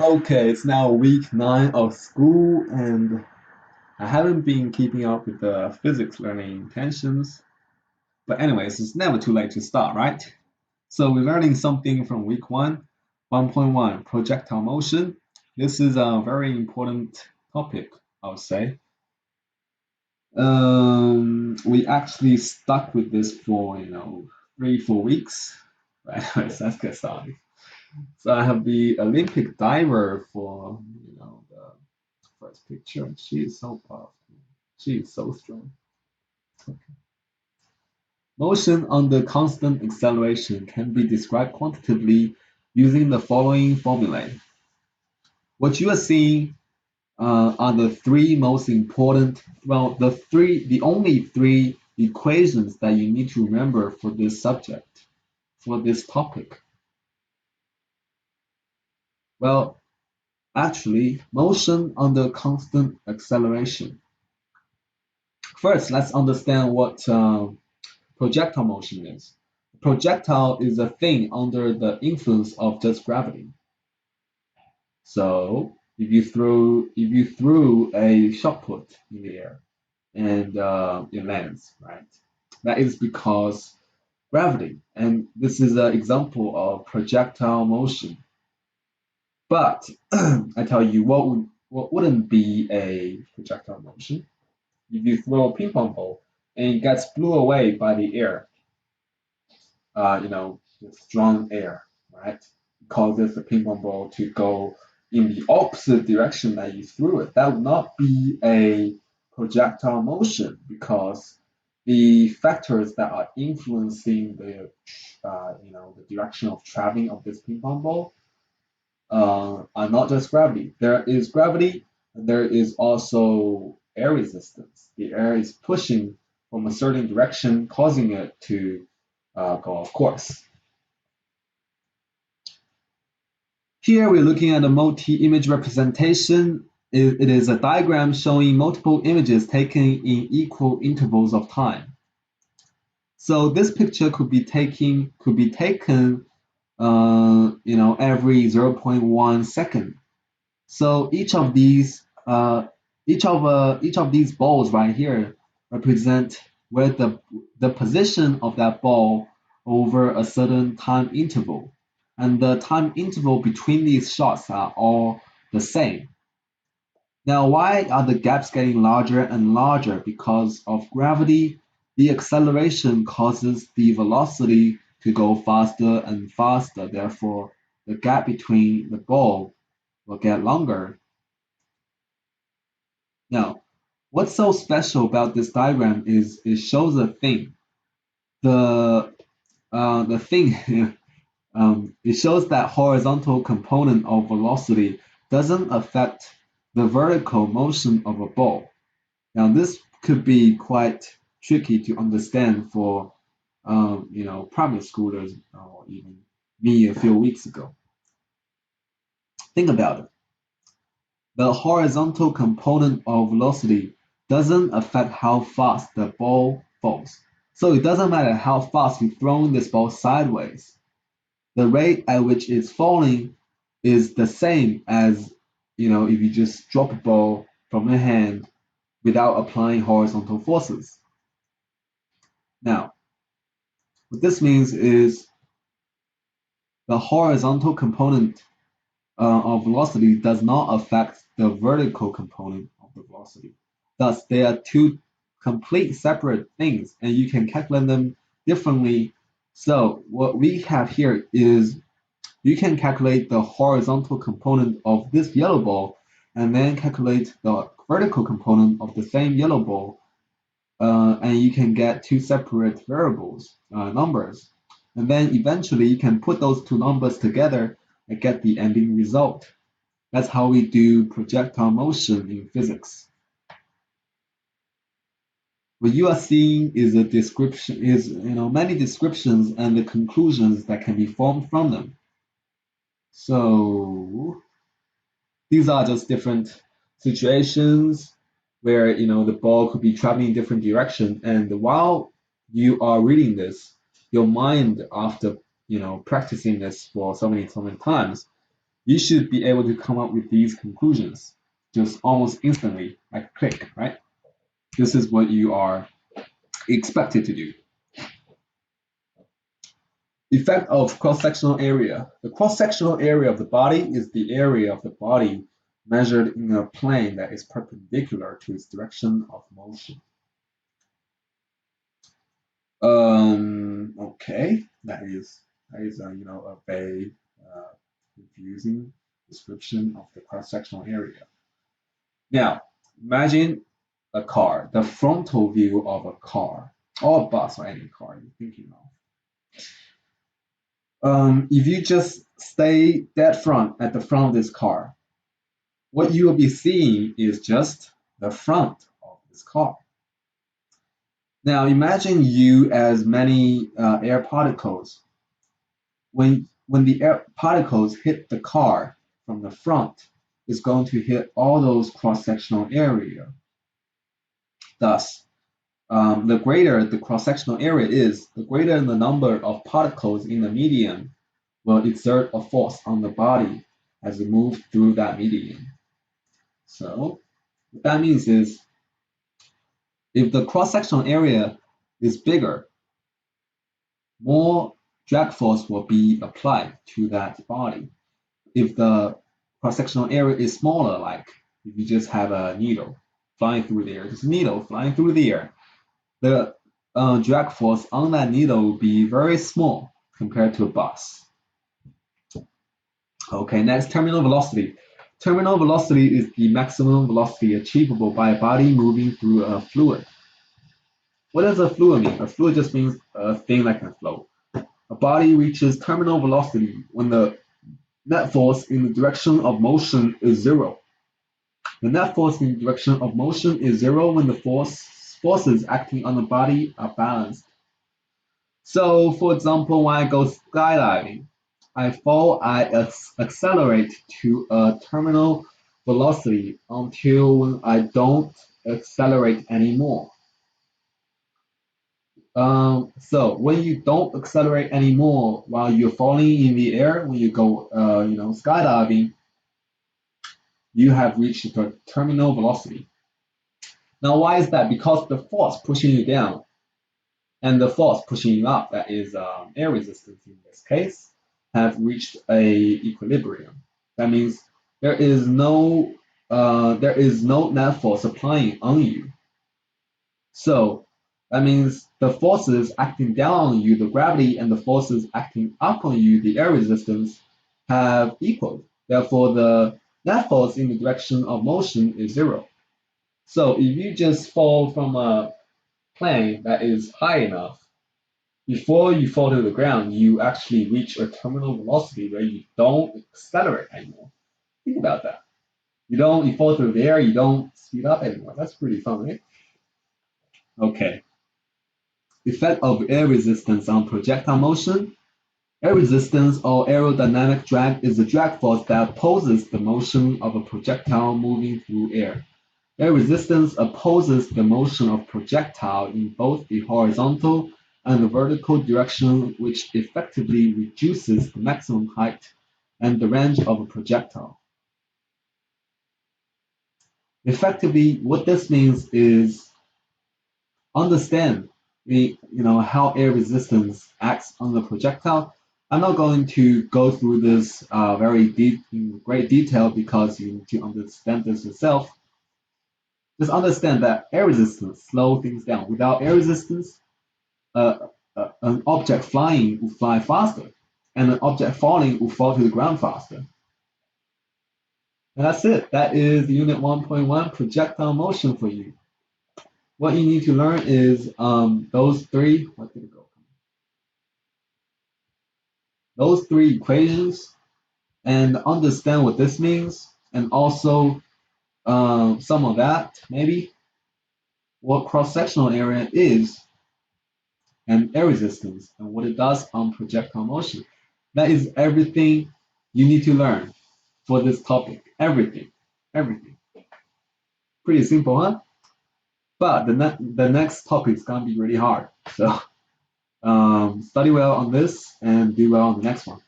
Okay, it's now week 9 of school, and I haven't been keeping up with the physics learning intentions. But anyways, it's never too late to start, right? So we're learning something from week 1, 1.1, projectile motion. This is a very important topic, I would say. We actually stuck with this for 3, 4 weeks. Right, anyways, let's get started. So I have the Olympic diver for the first picture. She is so powerful. She is so strong. Motion under constant acceleration can be described quantitatively using the following formulae. What you are seeing are the three most important, well, the only three equations that you need to remember for this subject, for this topic. Well, actually, motion under constant acceleration. First, let's understand what projectile motion is. Projectile is a thing under the influence of just gravity. So if you threw a shot put in the air and it lands, right? That is because gravity, and this is an example of projectile motion. But I tell you what wouldn't be a projectile motion if you throw a ping pong ball and it gets blew away by the air, the strong air, right? Causes the ping pong ball to go in the opposite direction that you threw it. That would not be a projectile motion because the factors that are influencing the direction of traveling of this ping pong ball are not just gravity. There is gravity, and there is also air resistance. The air is pushing from a certain direction, causing it to go off course. Here we're looking at a multi-image representation. It is a diagram showing multiple images taken in equal intervals of time. So this picture could be taken every zero point 0.1 second. So each of these balls right here represent where the position of that ball over a certain time interval, and the time interval between these shots are all the same. Now, why are the gaps getting larger and larger? Because of gravity, the acceleration causes the velocity to go faster and faster. Therefore, the gap between the ball will get longer. Now, what's so special about this diagram is it shows a thing. The thing it shows that horizontal component of velocity doesn't affect the vertical motion of a ball. Now, this could be quite tricky to understand for primary schoolers or even me a few weeks ago. Think about it. The horizontal component of velocity doesn't affect how fast the ball falls. So it doesn't matter how fast you throw this ball sideways. The rate at which it's falling is the same as if you just drop a ball from your hand without applying horizontal forces. Now, what this means is the horizontal component of velocity does not affect the vertical component of the velocity. Thus, they are two complete separate things, and you can calculate them differently. So, what we have here is you can calculate the horizontal component of this yellow ball, and then calculate the vertical component of the same yellow ball, and you can get two separate variables, numbers. And then eventually you can put those two numbers together and get the ending result. That's how we do projectile motion in physics. What you are seeing is a description, is many descriptions and the conclusions that can be formed from them. So these are just different situations where the ball could be traveling in different direction, and while you are reading this, your mind after practicing this for so many times you should be able to come up with these conclusions just almost instantly, like click, right? This is what you are expected to do. Effect of cross-sectional area. The cross-sectional area of the body is the area of the body measured in a plane that is perpendicular to its direction of motion. Okay, that is a very confusing description of the cross-sectional area. Now, imagine a car, the frontal view of a car, or a bus, or any car you're thinking of. If you just stay dead front at the front of this car, what you will be seeing is just the front of this car. Now imagine you as many air particles. When the air particles hit the car from the front, it's going to hit all those cross-sectional area. Thus, the greater the cross-sectional area is, the greater the number of particles in the medium will exert a force on the body as it moves through that medium. So what that means is if the cross-sectional area is bigger, more drag force will be applied to that body. If the cross-sectional area is smaller, like if you just have a needle flying through the air, just a needle flying through the air, the drag force on that needle will be very small compared to a bus. Okay, next, terminal velocity. Terminal velocity is the maximum velocity achievable by a body moving through a fluid. What does a fluid mean? A fluid just means a thing that can float. A body reaches terminal velocity when the net force in the direction of motion is zero. The net force in the direction of motion is zero when the forces acting on the body are balanced. So, for example, when I go skydiving, I fall, I accelerate to a terminal velocity until when I don't accelerate anymore. So when you don't accelerate anymore while you're falling in the air, when you go, skydiving, you have reached the terminal velocity. Now, why is that? Because the force pushing you down and the force pushing you up, that is air resistance in this case, have reached a equilibrium. That means there is no net force applying on you. So that means the forces acting down on you, the gravity, and the forces acting up on you, the air resistance, have equaled. Therefore, the net force in the direction of motion is zero. So if you just fall from a plane that is high enough, before you fall to the ground, you actually reach a terminal velocity where you don't accelerate anymore. Think about that. You fall through the air, you don't speed up anymore. That's pretty fun, right? Okay. Effect of air resistance on projectile motion. Air resistance or aerodynamic drag is the drag force that opposes the motion of a projectile moving through air. Air resistance opposes the motion of projectile in both the horizontal and the vertical direction, which effectively reduces the maximum height and the range of a projectile. Effectively, what this means is understand how air resistance acts on the projectile. I'm not going to go through this in great detail because you need to understand this yourself. Just understand that air resistance slows things down. Without air resistance, an object flying will fly faster, and an object falling will fall to the ground faster. And that's it. That is Unit 1.1 projectile motion for you. What you need to learn is those three. What did it go? Those three equations and understand what this means, and also some of that, maybe what cross-sectional area is, and air resistance, and what it does on projectile motion. That is everything you need to learn for this topic. Everything. Everything. Pretty simple, huh? But the next topic is going to be really hard. So study well on this and do well on the next one.